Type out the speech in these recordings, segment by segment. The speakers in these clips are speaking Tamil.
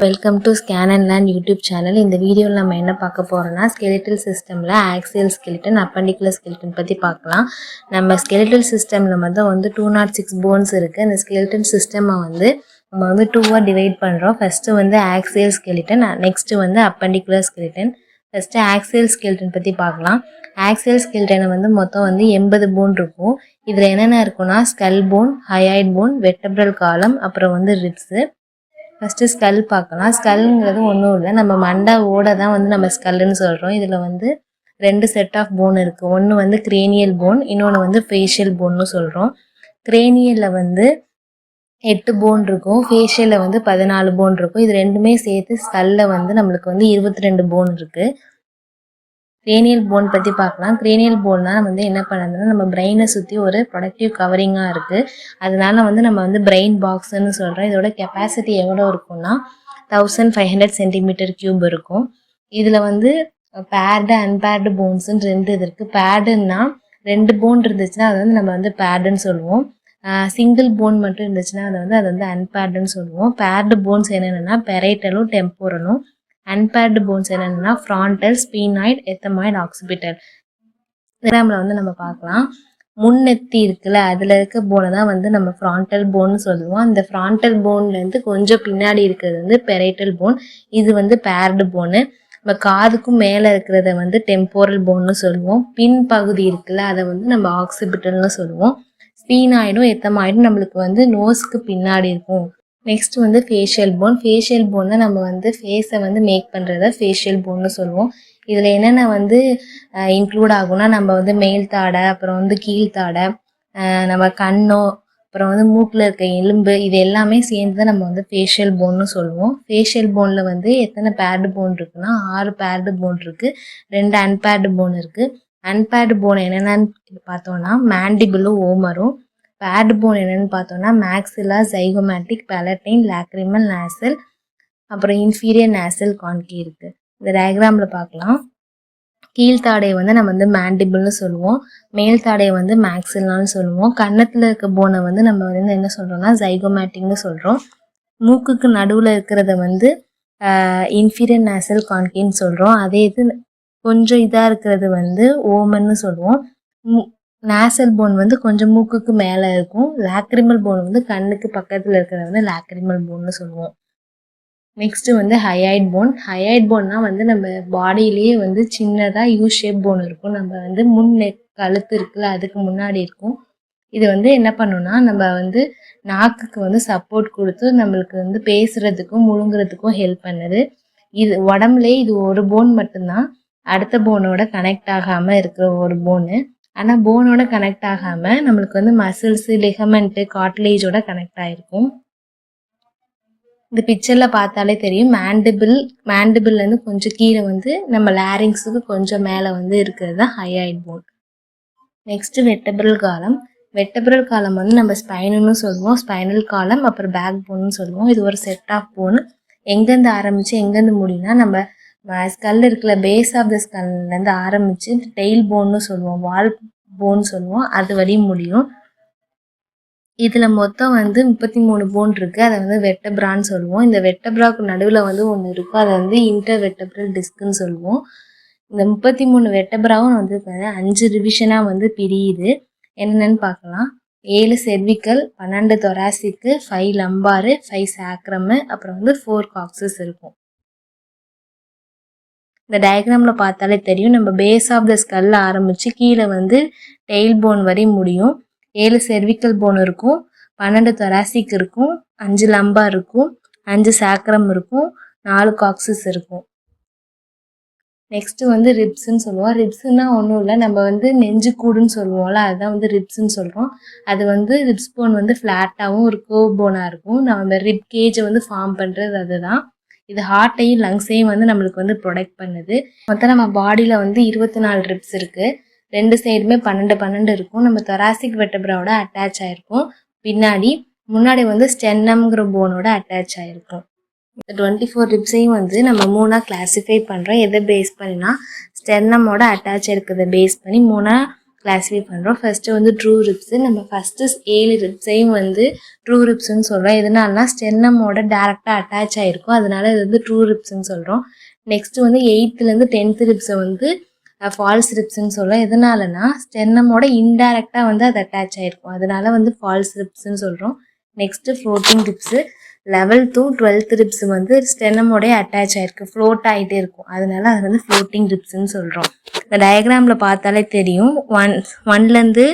Welcome to scan and learn YouTube channel. இந்த வீடியோவில் நம்ம என்ன பார்க்க போகிறோம்னா ஸ்கெலிட்டல் சிஸ்டமில் ஆக்சியல் ஸ்கெலிட்டன், அப்பெண்டிகுலர் ஸ்கெலிட்டன் பற்றி பார்க்கலாம். நம்ம ஸ்கெலிட்டல் சிஸ்டமில் வந்து 206 போன்ஸ் இருக்குது. இந்த ஸ்கெலிட்டன் சிஸ்டமை நம்ம வந்து 2ஆக டிவைட் பண்ணுறோம். ஃபஸ்ட்டு வந்து ஆக்சியல் ஸ்கெலிட்டன், நெக்ஸ்ட்டு வந்து அப்பெண்டிகுலர் ஸ்கெலிட்டன். ஃபஸ்ட்டு ஆக்சியல் ஸ்கெலிட்டன் பற்றி பார்க்கலாம். ஆக்சியல் ஸ்கெலிட்டனை மொத்தம் 80 போன் இருக்கும். இதில் என்னென்ன இருக்குன்னா ஸ்கல் போன், ஹயாய்ட் போன், வெர்டெப்ரல் காலம், அப்புறம் ரிப்ஸு. ஃபஸ்ட்டு ஸ்கல் பார்க்கலாம். ஸ்கல்ங்கிறது ஒன்றும் இல்லை, நம்ம மண்டாவோட தான் நம்ம ஸ்கல்லுன்னு சொல்கிறோம். இதில் 2 செட் ஆஃப் போன் இருக்குது. ஒன்று கிரேனியல் போன், இன்னொன்று ஃபேஷியல் போன்னு சொல்கிறோம். கிரேனியலில் 8 போன் இருக்கும், ஃபேஷியலில் 14 போன் இருக்கும். இது ரெண்டுமே சேர்த்து ஸ்கல்லில் நம்மளுக்கு 22 போன் இருக்குது. கிரேனியல் போன் பற்றி பார்க்கலாம். கிரேனியல் போன்னா என்ன பண்ணுறதுன்னா நம்ம பிரெயினை சுற்றி ஒரு ப்ரொடக்டிவ் கவரிங்காக இருக்குது. அதனால நம்ம பிரெயின் பாக்ஸ்ன்னு சொல்கிறோம். இதோட கெப்பாசிட்டி எவ்வளோ இருக்குன்னா 1500 சென்டிமீட்டர் கியூப் இருக்கும். இதில் பேர்டு அன்பேர்டு போன்ஸுன்னு 2 இது இருக்குது. பேர்டுன்னா 2 போன் இருந்துச்சுன்னா அது நம்ம பேர்டுன்னு சொல்லுவோம். சிங்கிள் போன் மட்டும் இருந்துச்சுன்னா அது அன்பேர்டுன்னு சொல்லுவோம். பேர்டு போன்ஸ் என்னென்னா பெரைட்டலும் டெம்போரலும். அன்பேர்டு போன்ஸ் என்னென்னா ஃப்ரான்டல், ஸ்பீனாய்டு, எத்தமாய்டு, ஆக்சிபிட்டல். டயக்ராமில் நம்ம பார்க்கலாம். முன்னெத்தி இருக்குல்ல, அதில் இருக்க போனை தான் நம்ம ஃப்ரான்டல் போன்னு சொல்லுவோம். அந்த ஃப்ரான்டல் போன்லேருந்து கொஞ்சம் பின்னாடி இருக்கிறது பெரைட்டல் போன். இது பேர்டு போனு. நம்ம காதுக்கும் மேலே இருக்கிறத டெம்போரல் போன்னு சொல்லுவோம். பின் பகுதி இருக்குல்ல, அதை நம்ம ஆக்சிபிட்டல்னு சொல்லுவோம். ஸ்பீனாய்டும் எத்தமாய்டும் நம்மளுக்கு நோஸ்க்கு பின்னாடி இருக்கும். Next facial phone. Facial phone நம்ம ஃபேஸை மேக் பண்ணுறத ஃபேஷியல் போன்னு சொல்லுவோம். இதில் என்னென்ன இன்க்ளூட் ஆகும்னா நம்ம மேல் தாடை, அப்புறம் கீழ்த்தாடை, நம்ம கண்ணோ, அப்புறம் மூக்கில் இருக்க எலும்பு, இது எல்லாமே சேர்ந்து தான் நம்ம ஃபேஷியல் போன்னு சொல்லுவோம். ஃபேஷியல் போனில் எத்தனை பேர்டு போன் இருக்குன்னா 6 பேர்டு போன் இருக்குது, 2 அன்பேர்டு போன் இருக்குது. அன்பேர்டு போன் என்னென்னு பார்த்தோன்னா மேண்டிபிளும் ஓமரும். பேர்டு போன் என்னென்னு பார்த்தோன்னா மேக்ஸிலா, ஜைகோமேட்டிக், பேலட்டைன், லாக்ரிமல், நேசல், அப்புறம் இன்ஃபீரியர் நேசல் கான்கி இருக்குது. இந்த டயக்ராமில் பார்க்கலாம். கீழ்த்தாடையை நம்ம மேண்டிபிள்னு சொல்லுவோம். மேல் தாடையை மேக்ஸிலான்னு சொல்லுவோம். கன்னத்தில் இருக்க போனை நம்ம என்ன சொல்கிறோம்னா ஜைகோமேட்டிக்னு சொல்கிறோம். மூக்குக்கு நடுவில் இருக்கிறத இன்ஃபீரியர் நேசல் கான்கின்னு சொல்கிறோம். அதே இது கொஞ்சம் இதாக இருக்கிறது ஓமன்னு சொல்லுவோம். நேசல் போன் கொஞ்சம் மூக்குக்கு மேலே இருக்கும். லாக்ரிமல் போன் கண்ணுக்கு பக்கத்தில் இருக்கிறத லாக்ரிமல் போன்னு சொல்லுவோம். Next hyoid phone. ஹயாய்ட் போன்னா நம்ம பாடியிலேயே சின்னதாக யூ ஷேப் போன் இருக்கும். நம்ம முன் நெக் கழுத்து இருக்குல்ல, அதுக்கு முன்னாடி இருக்கும். இது என்ன பண்ணுன்னா நம்ம நாக்குக்கு சப்போர்ட் கொடுத்து நம்மளுக்கு பேசுகிறதுக்கும் முழுங்குறதுக்கும் ஹெல்ப் பண்ணுது. இது உடம்புலேயே இது ஒரு போன் மட்டும்தான் அடுத்த போனோட கனெக்ட் ஆகாமல் இருக்கிற ஒரு போனு. ஆனால் போனோட கனெக்ட் ஆகாமல் நம்மளுக்கு மசில்ஸு, லிகமெண்ட்டு, காட்லேஜோட கனெக்ட் ஆகிருக்கும். இந்த பிக்சரில் பார்த்தாலே தெரியும். மேண்டிபிள்லேருந்து கொஞ்சம் கீழே நம்ம லேரிங்ஸுக்கு கொஞ்சம் மேலே இருக்கிறது தான் ஹயாய்ட் போன். நெக்ஸ்ட்டு வெர்டெப்ரல் காலம். வெர்டெப்ரல் காலம் நம்ம ஸ்பைனுன்னு சொல்லுவோம். ஸ்பைனல் காலம், அப்புறம் பேக் போன்னு சொல்லுவோம். இது ஒரு செட் ஆஃப் போன். எங்கேருந்து ஆரம்பித்து எங்கேருந்து முடியும்னா நம்ம ஸ்கல் இருக்குல்ல, பேஸ் ஆஃப் த ஸ்கல்லேருந்து ஆரம்பித்து டெய்ல் போன்னு சொல்லுவோம், வால் போன் சொல்லுவோம், அது வரையும் முடியும். இதில் மொத்தம் 33 போன் இருக்குது. அதை வெர்டெப்ரான்னு சொல்லுவோம். இந்த வெர்டெப்ராக்கு நடுவில் ஒன்று இருக்கும், அதை இன்டர் வெர்டெப்ரல் டிஸ்க்குன்னு சொல்லுவோம். இந்த 33 வெர்டெப்ராவும் 5 ரிவிஷனாக பிரியுது. என்னென்னு பார்க்கலாம். 7 செர்விக்கல், 12 தொராசிக்கு, 5 லம்பாரு, 5 சாக்ரமு, அப்புறம் 4 காக்ஸஸ் இருக்கும். இந்த டயக்ராமில் பார்த்தாலே தெரியும். நம்ம பேஸ் ஆஃப் த ஸ்கல்ல ஆரம்பித்து கீழே டெய்ல் போன் வரை முடியும். 7 செர்விக்கல் போன் இருக்கும், 12 தொராசிக் இருக்கும், 5 லம்பார் இருக்கும், 5 சாக்ரம் இருக்கும், 4 காக்ஸஸ் இருக்கும். நெக்ஸ்ட்டு ரிப்ஸுன்னு சொல்லுவோம். ரிப்ஸுன்னா ஒன்றும் இல்லை, நம்ம நெஞ்சு கூடுன்னு சொல்லுவோம்ல, அதுதான் ரிப்ஸுன்னு சொல்கிறோம். அது ரிப்ஸ் போன் ஃப்ளாட்டாகவும் ஒரு கர்வ் போனாக இருக்கும். நம்ம ரிப் கேஜை ஃபார்ம் பண்ணுறது அதுதான். இது ஹார்ட்டையும் லங்ஸையும் நம்மளுக்கு ப்ரொடெக்ட் பண்ணுது. மொத்தம் நம்ம பாடியில் 24 ரிப்ஸ் இருக்குது. 2 சைடுமே 12 இருக்கும். நம்ம தொராசிக் வெர்டெப்ராவோட அட்டாச் ஆகிருக்கும். முன்னாடி ஸ்டென்னம்ங்கிற போனோட அட்டாச் ஆகிருக்கும். இந்த 24 ரிப்ஸையும் நம்ம 3ஆக கிளாஸிஃபை பண்ணுறோம். எதை பேஸ் பண்ணினா ஸ்டெர்னமோட அட்டாச் இருக்கிறத பேஸ் பண்ணி 3ஆக கிளாஸிஃபை பண்ணுறோம். ஃபர்ஸ்ட்டு வந்து ட்ரூ ரிப்ஸு. நம்ம ஃபஸ்ட்டு 7 ரிப்ஸையும் வந்து ட்ரூ ரிப்ஸ்ன்னு சொல்கிறோம். எதனாலனா ஸ்டெர்னமோட டேரெக்டாக அட்டாச் ஆகிருக்கும், அதனால இது வந்து ட்ரூ ரிப்ஸ்ன்னு சொல்கிறோம். நெக்ஸ்ட்டு வந்து 8th-லேருந்து 10th ரிப்ஸை வந்து ஃபால்ஸ் ரிப்ஸ்ன்னு சொல்கிறோம். எதனாலனா ஸ்டெர்னமோட இன்டைரக்டாக வந்து அது அட்டாச் ஆகிருக்கும், அதனால வந்து ஃபால்ஸ் ரிப்ஸ்ன்னு சொல்கிறோம். Next floating ribs. 11th to 12th ribs வந்து ஸ்டெர்னமோடய அட்டாச் ஆகிருக்கு, ஃப்ளோட் ஆகிட்டே இருக்கும், அதனால அது வந்து ஃப்ளோட்டிங் ரிப்ஸ்ன்னு சொல்கிறோம். இந்த டயக்ராமில் பார்த்தாலே தெரியும், 1லேருந்து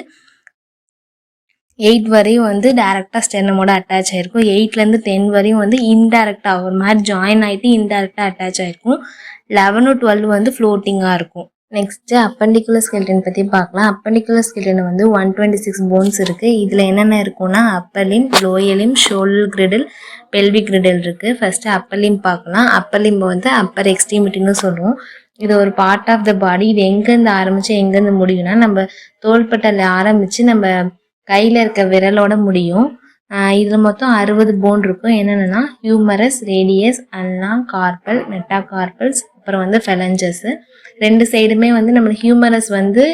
8 வரையும் வந்து டேரெக்டாக ஸ்டெர்னமோட அட்டாச் ஆகிருக்கும். 8லேருந்து 10 வரையும் வந்து இன்டேரக்டாக ஒரு மாதிரி ஜாயின் ஆகிட்டு இன்டேரக்டாக அட்டாச் ஆகிருக்கும். 11 12 வந்து ஃப்ளோட்டிங்காக இருக்கும். நெக்ஸ்ட்டு அப்பண்டிகுலர் ஸ்கெல்டன் பற்றி பார்க்கலாம். அப்பண்டிகுலர் ஸ்கெல்டன் வந்து 126 போன்ஸ் இருக்குது. இதில் என்னென்ன இருக்குன்னா Appar Lim, lower Lim, shoulder griddle, pelvic griddle இருக்குது. ஃபஸ்ட்டு அப்பர் லிம் பார்க்கலாம். அப்பர் லிம் வந்து அப்பர் எக்ஸ்ட்ரீமிட்டின்னு சொல்லுவோம். இது ஒரு பார்ட் ஆஃப் த பாடி. இது எங்கேருந்து ஆரம்பித்து எங்கேருந்து முடியும்னா நம்ம தோள்பட்டையில் ஆரம்பித்து நம்ம கையில் இருக்க விரலோட முடியும். இதில் மொத்தம் 60 போன் இருக்கும். என்னென்னா ஹியூமரஸ், ரேடியஸ், அல்னா, கார்பல், மெட்டாகார்பல்ஸ், அப்புறம் வந்து ஃபெலஞ்சஸ். 2 சைடுமே வந்து நம்ம ஹியூமரஸ் வந்து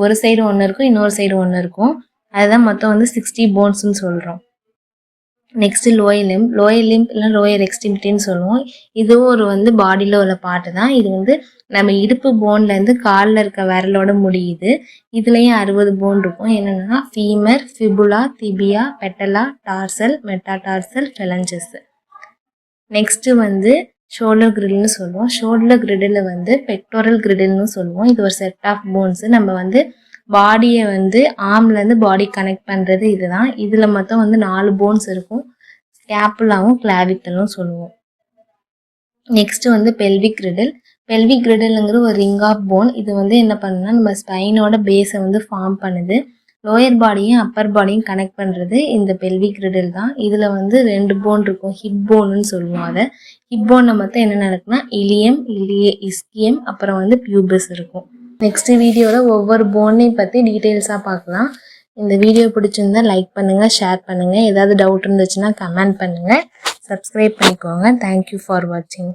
ஒரு சைடு ஒன்று இருக்கும், இன்னொரு சைடு ஒன்று இருக்கும். அதுதான் மொத்தம் வந்து 60 போன்ஸ்ன்னு சொல்கிறோம். Next lower Lim. Lower Lim இல்லை லோயர் எக்ஸ்ட்ரிமிட்டின்னு சொல்லுவோம். இதுவும் ஒரு வந்து பாடியில் உள்ள பாட்டு தான். இது வந்து நம்ம இடுப்பு போன்லேருந்து காலில் இருக்க விரலோட முடியுது. இதுலேயும் 60 போன் இருக்கும். என்னென்னா ஃபீமர், ஃபிபுலா, திபியா, பெட்டலா, டார்சல், மெட்டாடார்சல், ஃபெலஞ்சஸ். நெக்ஸ்ட்டு வந்து ஷோல்டர் கிரிடில்னு சொல்லுவோம். ஷோல்டர் கிரிடில் வந்து பெக்டோரல் கிரிடில்னு சொல்லுவோம். இது ஒரு செட் ஆஃப் போன்ஸு. நம்ம வந்து பாடியை வந்து ஆர்ம்லேருந்து பாடி கனெக்ட் பண்ணுறது இதுதான். இதில் மொத்தம் வந்து 4 போன்ஸ் இருக்கும். ஸ்கேப்புலாவும் கிளாவிக்கலும் சொல்லுவோம். நெக்ஸ்ட்டு வந்து பெல்விக் கிரிடில். பெல்விக் கிரிடில்ங்கிற ஒரு ரிங் ஆஃப் போன். இது வந்து என்ன பண்ணுன்னா நம்ம ஸ்பைனோட பேஸை வந்து ஃபார்ம் பண்ணுது. லோயர் பாடியும் அப்பர் பாடியும் கனெக்ட் பண்ணுறது இந்த பெல்விக் கிரிடில் தான். இதில் வந்து 2 போன் இருக்கும், ஹிப் போனுன்னு சொல்லுவோம். அதை ஹிப் போனில் மொத்தம் என்ன நடக்குன்னா இலியம், இஸ்கியம், அப்புறம் வந்து பியூபஸ் இருக்கும். நெக்ஸ்ட் வீடியோவில் ஒவ்வொரு போனையும் பற்றி டீட்டெயில்ஸாக பார்க்கலாம். இந்த வீடியோ பிடிச்சிருந்தா லைக் பண்ணுங்கள், ஷேர் பண்ணுங்கள். ஏதாவது டவுட் இருந்துச்சுன்னா கமெண்ட் பண்ணுங்கள், சப்ஸ்கிரைப் பண்ணிக்கோங்க. தேங்க்யூ ஃபார் வாட்சிங்.